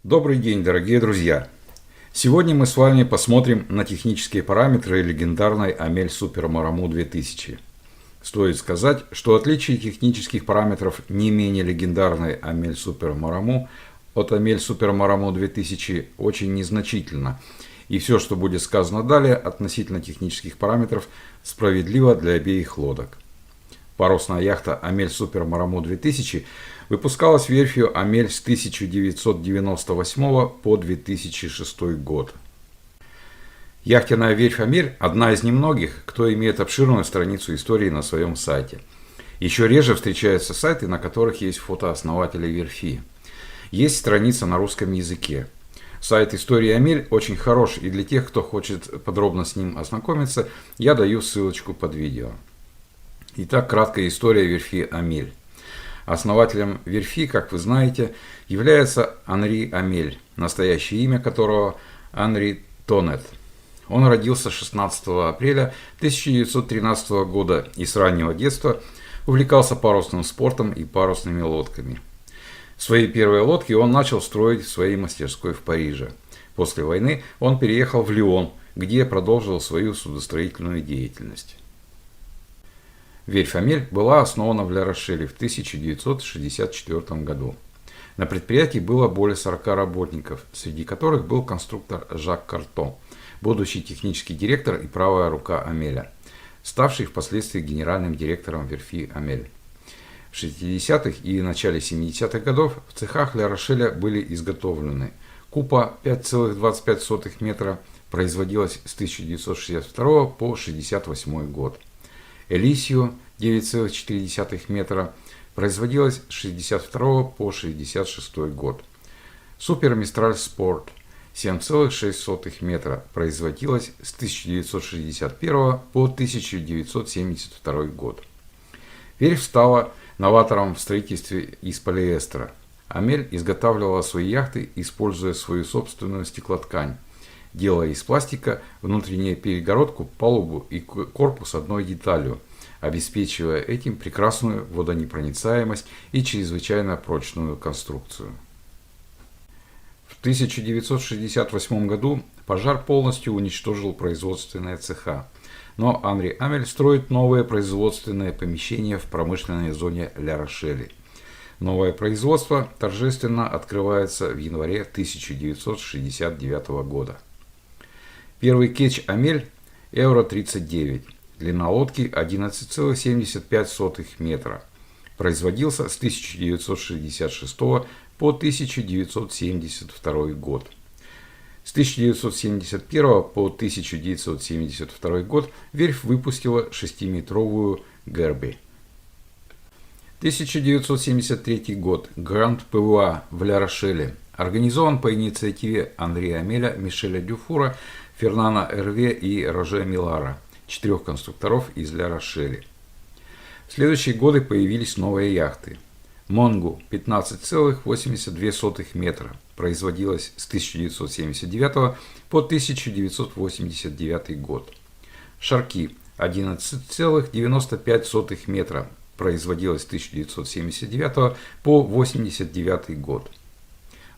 Добрый день, дорогие друзья! Сегодня мы с вами посмотрим на технические параметры легендарной Амель Супер Мараму 2000. Стоит сказать, что отличие технических параметров не менее легендарной Амель Супер Мараму от Амель Супер Мараму 2000 очень незначительно. И все, что будет сказано далее относительно технических параметров, справедливо для обеих лодок. Парусная яхта Амель Супер Мараму 2000 выпускалась верфью Амель с 1998 по 2006 год. Яхтенная верфь Амель – одна из немногих, кто имеет обширную страницу истории на своем сайте. Еще реже встречаются сайты, на которых есть фото основателей верфи. Есть страница на русском языке. Сайт истории Амель очень хорош, и для тех, кто хочет подробно с ним ознакомиться, я даю ссылочку под видео. Итак, краткая история верфи Амель. Основателем верфи, как вы знаете, является Анри Амель, настоящее имя которого Анри Тонет. Он родился 16 апреля 1913 года и с раннего детства увлекался парусным спортом и парусными лодками. Свои первые лодки он начал строить в своей мастерской в Париже. После войны он переехал в Лион, где продолжил свою судостроительную деятельность. Верфь Амель была основана в Ля-Рошеле в 1964 году. На предприятии было более 40 работников, среди которых был конструктор Жак Карто, будущий технический директор и правая рука Амеля, ставший впоследствии генеральным директором верфи Амель. В 60-х и начале 70-х годов в цехах Ля-Рошеля были изготовлены Купа 5,25 метра, производилась с 1962 по 1968 год. Элисио 9,4 метра производилась с 1962 по 1966 год. Супер Мистраль Спорт 7,6 метра производилась с 1961 по 1972 год. Верфь стала новатором в строительстве из полиэстера. Амель изготавливала свои яхты, используя свою собственную стеклоткань, делая из пластика внутреннюю перегородку, палубу и корпус одной деталью, обеспечивая этим прекрасную водонепроницаемость и чрезвычайно прочную конструкцию. В 1968 году пожар полностью уничтожил производственные цеха, но Анри Амель строит новое производственное помещение в промышленной зоне Ля-Рошеля. Новое производство торжественно открывается в январе 1969 года. Первый кетч Амель Евро-39, длина лодки 11,75 метра, производился с 1966 по 1972 год. С 1971 по 1972 год верфь выпустила 6-метровую Герби. 1973 год. Гранд ПВА в Ля-Рошеле организован по инициативе Анри Амеля, Мишеля Дюфура, Фернана Эрве и Роже Милара, 4 конструкторов из Ля-Рошеля. В следующие годы появились новые яхты. Монгу 15,82 метра производилась с 1979 по 1989 год. Шарки 11,95 метра производилась с 1979 по 1989 год.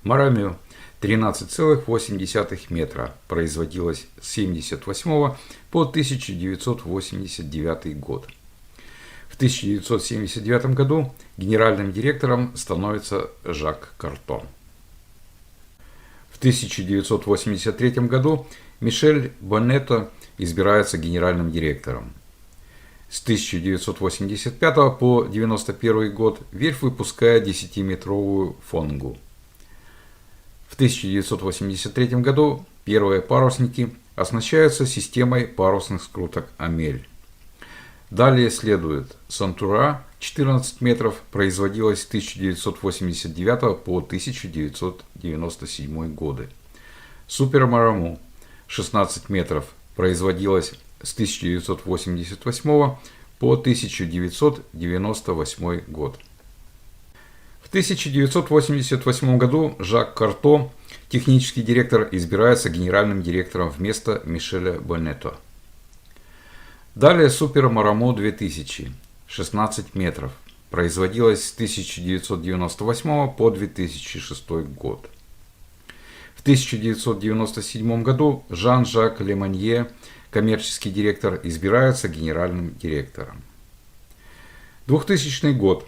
Марамю 13,8 метра производилась с 1978 по 1989 год. В 1979 году генеральным директором становится Жак Карто. В 1983 году Мишель Боннето избирается генеральным директором. С 1985 по 1991 год верфь выпускает 10-метровую Фонгу. В 1983 году первые парусники оснащаются системой парусных скруток Амель. Далее следует Сантура 14 метров, производилась с 1989 по 1997 годы. Супер Мараму 16 метров, производилась с 1988 по 1998 год. В 1988 году Жак Карто, технический директор, избирается генеральным директором вместо Мишеля Боннето. Далее Супер Мараму 2000, 16 метров, производилась с 1998 по 2006 год. 1997 году Жан-Жак Леманье, коммерческий директор, избирается генеральным директором. 2000 год.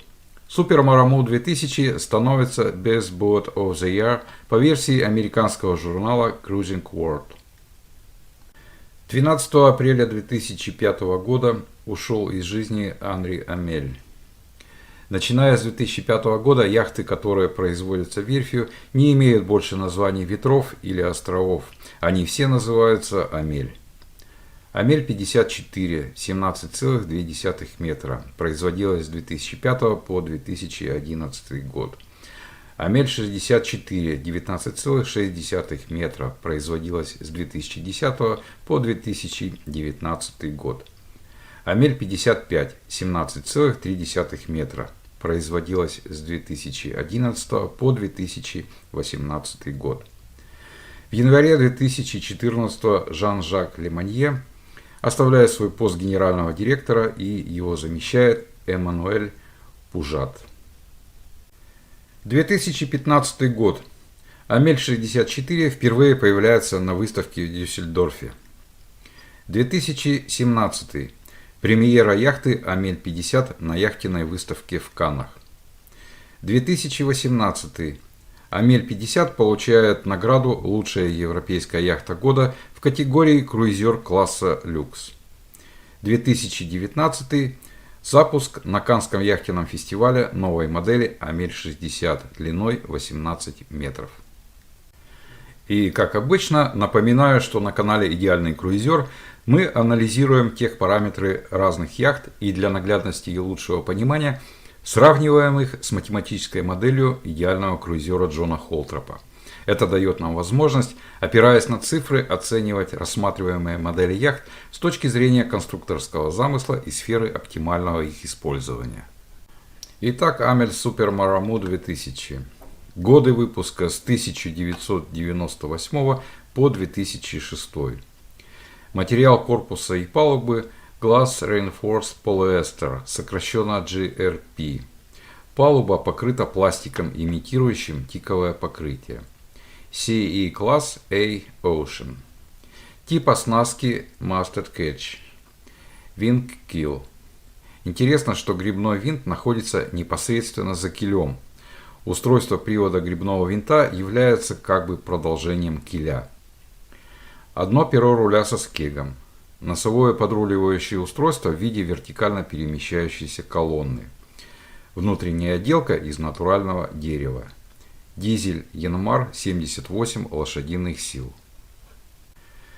Super Maramu 2000 становится Best Boat of the Year по версии американского журнала Cruising World. 12 апреля 2005 года ушел из жизни Анри Амель. Начиная с 2005 года яхты, которые производятся верфью, не имеют больше названий ветров или островов. Они все называются Амель. Амель 54, 17,2 метра, производилась с 2005 по 2011 год. Амель 64, 19,6 метра, производилась с 2010 по 2019 год. Амель 55, 17,3 метра, производилась с 2011 по 2018 год. В январе 2014 Жан-Жак Леманье оставляет свой пост генерального директора, и его замещает Эммануэль Пужат. 2015 год. Амель 64 впервые появляется на выставке в Дюссельдорфе. 2017. Премьера яхты Амель 50 на яхтенной выставке в Каннах. 2018. Амель 50 получает награду «Лучшая европейская яхта года» в категории круизер класса люкс. 2019. Запуск на Каннском яхтенном фестивале новой модели Амель 60 длиной 18 метров. И как обычно, напоминаю, что на канале Идеальный круизер мы анализируем техпараметры разных яхт и для наглядности и лучшего понимания сравниваем их с математической моделью идеального круизера Джона Холтропа. Это дает нам возможность, опираясь на цифры, оценивать рассматриваемые модели яхт с точки зрения конструкторского замысла и сферы оптимального их использования. Итак, Амель Super Maramu 2000. Годы выпуска с 1998 по 2006. Материал корпуса и палубы Glass Reinforced Polyester, сокращенно GRP. Палуба покрыта пластиком, имитирующим тиковое покрытие. CE класс A Ocean. Тип оснастки Masted Catch. Wing Keel. Интересно, что гребной винт находится непосредственно за килем. Устройство привода гребного винта является как бы продолжением киля. Одно перо руля со скегом. Носовое подруливающее устройство в виде вертикально перемещающейся колонны. Внутренняя отделка из натурального дерева. Дизель Янмар 78 лошадиных сил.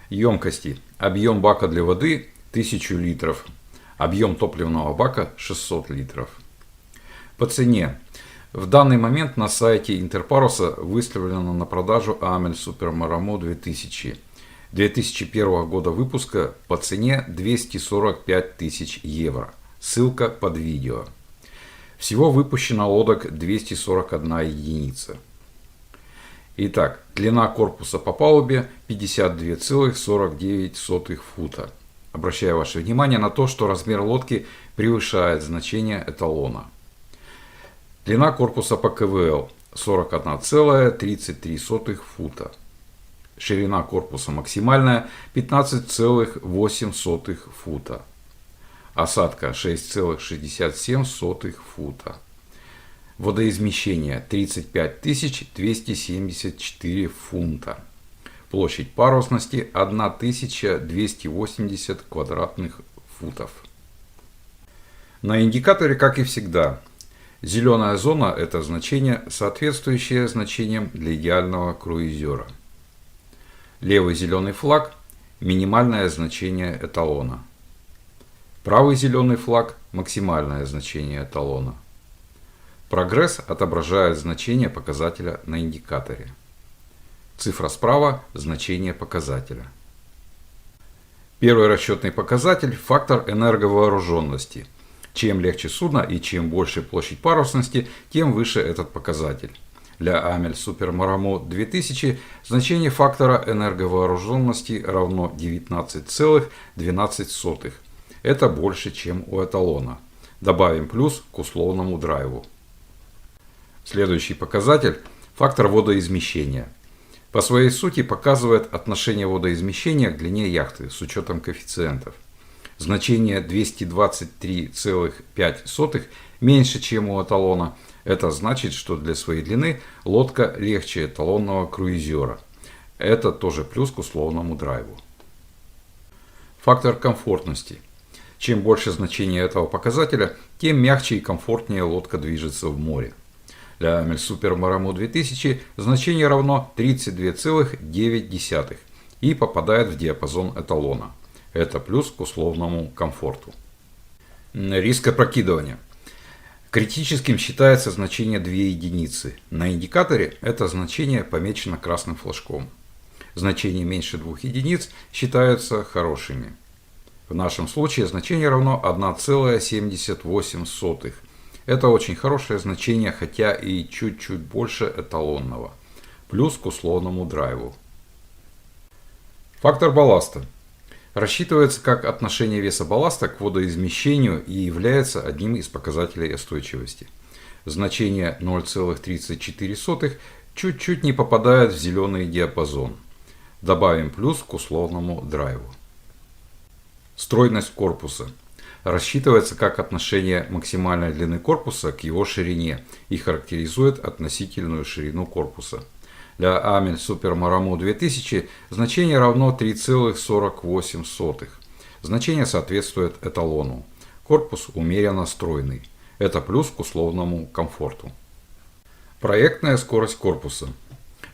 Емкости. Объем бака для воды 1000 литров. Объем топливного бака 600 литров. По цене. В данный момент на сайте Интерпаруса выставлена на продажу Амель Super Maramu 2000. 2001 года выпуска по цене 245 тысяч евро. Ссылка под видео. Всего выпущено лодок 241 единица. Итак, длина корпуса по палубе 52,49 фута. Обращаю ваше внимание на то, что размер лодки превышает значение эталона. Длина корпуса по КВЛ 41,33 фута. Ширина корпуса максимальная 15,8 фута. Осадка 6,67 фута. Водоизмещение 35 274 фунта. Площадь парусности 1280 квадратных футов. На индикаторе, как и всегда, зеленая зона – это значение, соответствующее значениям для идеального круизера. Левый зеленый флаг – минимальное значение эталона. Правый зеленый флаг – максимальное значение эталона. Прогресс отображает значение показателя на индикаторе. Цифра справа – значение показателя. Первый расчетный показатель – фактор энерговооруженности. Чем легче судно и чем больше площадь парусности, тем выше этот показатель. Для Амель Super Maramu 2000 значение фактора энерговооруженности равно 19,12. Это больше, чем у эталона. Добавим плюс к условному драйву. Следующий показатель – фактор водоизмещения. По своей сути показывает отношение водоизмещения к длине яхты с учетом коэффициентов. Значение 223,5 меньше, чем у эталона. Это значит, что для своей длины лодка легче эталонного круизера. Это тоже плюс к условному драйву. Фактор комфортности. Чем больше значение этого показателя, тем мягче и комфортнее лодка движется в море. Для Amel Super Maramo 2000 значение равно 32,9 и попадает в диапазон эталона. Это плюс к условному комфорту. Риск опрокидывания. Критическим считается значение 2 единицы. На индикаторе это значение помечено красным флажком. Значения меньше 2 единиц считаются хорошими. В нашем случае значение равно 1,78. Это очень хорошее значение, хотя и чуть-чуть больше эталонного. Плюс к условному драйву. Фактор балласта. Рассчитывается как отношение веса балласта к водоизмещению и является одним из показателей устойчивости. Значение 0,34 чуть-чуть не попадает в зеленый диапазон. Добавим плюс к условному драйву. Стройность корпуса. Рассчитывается как отношение максимальной длины корпуса к его ширине и характеризует относительную ширину корпуса. Для Amel Super Maramo 2000 значение равно 3,48. Значение соответствует эталону. Корпус умеренно стройный. Это плюс к условному комфорту. Проектная скорость корпуса.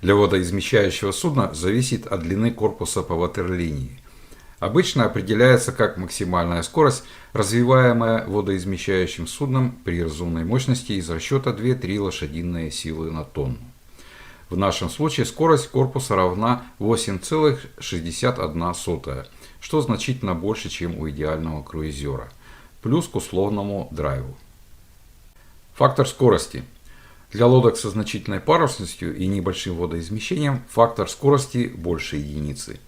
Для водоизмещающего судна зависит от длины корпуса по ватерлинии. Обычно определяется как максимальная скорость, развиваемая водоизмещающим судном при разумной мощности из расчета 2-3 лошадиные силы на тонну. В нашем случае скорость корпуса равна 8,61, что значительно больше, чем у идеального круизера, плюс к условному драйву. Фактор скорости. Для лодок со значительной парусностью и небольшим водоизмещением фактор скорости больше единицы.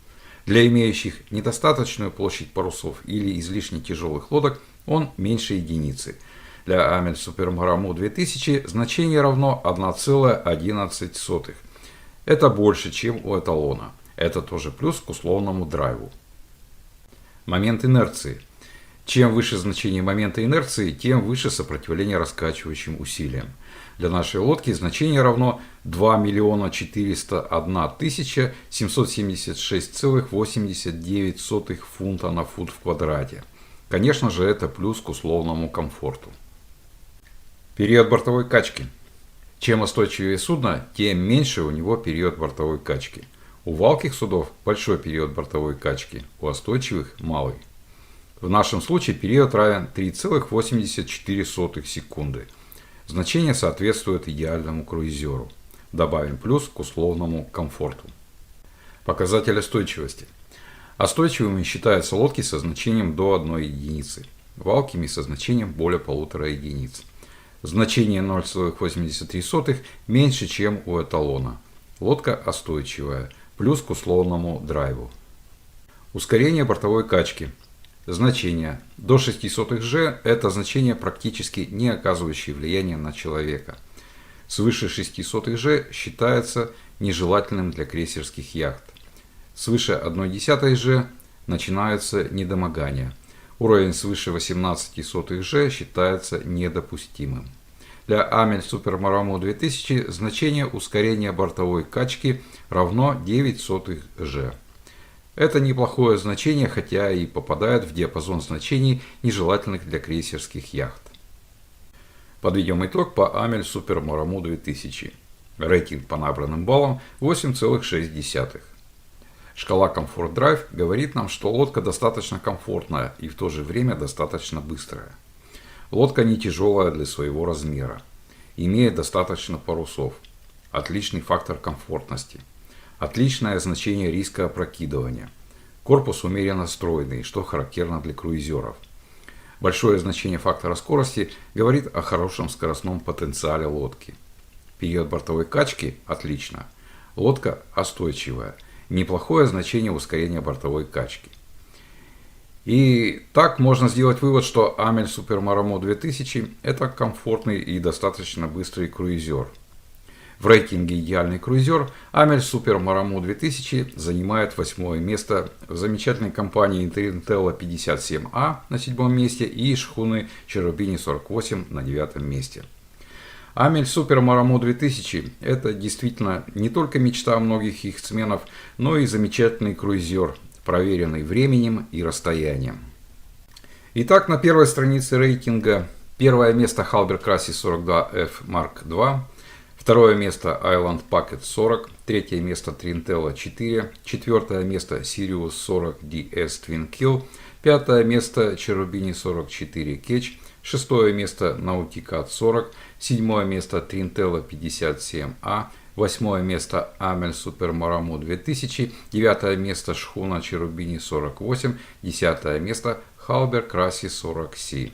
Для имеющих недостаточную площадь парусов или излишне тяжелых лодок он меньше единицы. Для Amel Super Maramo 2000 значение равно 1,11. Это больше, чем у эталона. Это тоже плюс к условному драйву. Момент инерции. Чем выше значение момента инерции, тем выше сопротивление раскачивающим усилиям. Для нашей лодки значение равно 2 401 776,89 фунта на фут в квадрате. Конечно же, это плюс к условному комфорту. Период бортовой качки. Чем устойчивее судно, тем меньше у него период бортовой качки. У валких судов большой период бортовой качки, у устойчивых малый. В нашем случае период равен 3,84 секунды. Значение соответствует идеальному круизеру. Добавим плюс к условному комфорту. Показатель устойчивости. Остойчивыми считаются лодки со значением до 1 единицы, валкими со значением более 1,5 единиц. Значение 0,83 меньше, чем у эталона. Лодка остойчивая, плюс к условному драйву. Ускорение бортовой качки. Значение до 0,06 G – это значение, практически не оказывающее влияния на человека. Свыше 0,06 G считается нежелательным для крейсерских яхт. Свыше 0,1 G начинается недомогание. Уровень свыше 0,18 G считается недопустимым. Для Amel Super Maramo 2000 значение ускорения бортовой качки равно 0,09 G. Это неплохое значение, хотя и попадает в диапазон значений, нежелательных для крейсерских яхт. Подведем итог по Amel Super Maramo 2000. Рейтинг по набранным баллам 8,6. Шкала Comfort Drive говорит нам, что лодка достаточно комфортная и в то же время достаточно быстрая. Лодка не тяжелая для своего размера. Имеет достаточно парусов. Отличный фактор комфортности. Отличное значение риска опрокидывания. Корпус умеренно стройный, что характерно для круизеров. Большое значение фактора скорости говорит о хорошем скоростном потенциале лодки. Период бортовой качки отлично. Лодка остойчивая. Неплохое значение ускорения бортовой качки. И так можно сделать вывод, что Amel Super Maramo 2000 это комфортный и достаточно быстрый круизер. В рейтинге «Идеальный круизер» Амель Супер Мараму 2000 занимает 8 место в замечательной компании Trintella 57А на 7 месте и шхуны Cherubini 48 на 9 месте. Амель Супер Мараму 2000 – это действительно не только мечта многих яхтсменов, но и замечательный круизер, проверенный временем и расстоянием. Итак, на первой странице рейтинга первое место Halber Krassi 42F Mark II, второе место Island Packet 40, третье место Trintella 4, четвертое место Sirius 40 DS Twin Kill, пятое место Cherubini 44 Catch, шестое место Nauticat 40, седьмое место Trintella 57A, восьмое место Амель Супер Мараму 2000, девятое место шхуна Cherubini 48, десятое место Halber Krassi 40C.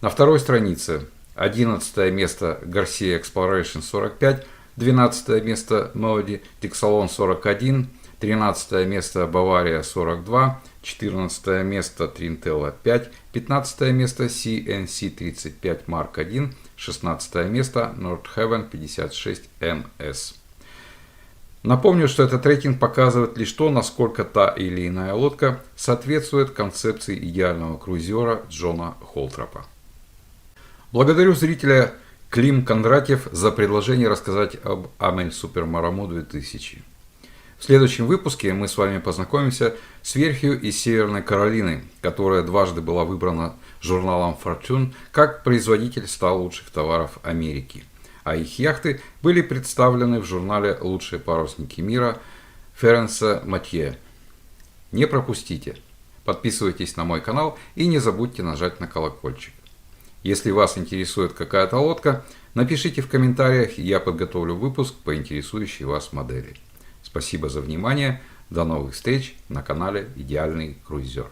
На второй странице 11 место Garcia Exploration 45, 12 место Melody Texalon 41, 13 место Bavaria 42, 14 место Trintella 5, 15 место CNC 35 Mark 1, 16 место Nordhaven 56 MS. Напомню, что этот рейтинг показывает лишь то, насколько та или иная лодка соответствует концепции идеального круизера Джона Холтропа. Благодарю зрителя Клим Кондратьев за предложение рассказать об Амель Супер Мараму 2000. В следующем выпуске мы с вами познакомимся с верфью из Северной Каролины, которая дважды была выбрана журналом Fortune как производитель 100 лучших товаров Америки. А их яхты были представлены в журнале «Лучшие парусники мира» Ференса Матье. Не пропустите. Подписывайтесь на мой канал и не забудьте нажать на колокольчик. Если вас интересует какая-то лодка, напишите в комментариях, и я подготовлю выпуск по интересующей вас модели. Спасибо за внимание. До новых встреч на канале «Идеальный круизер».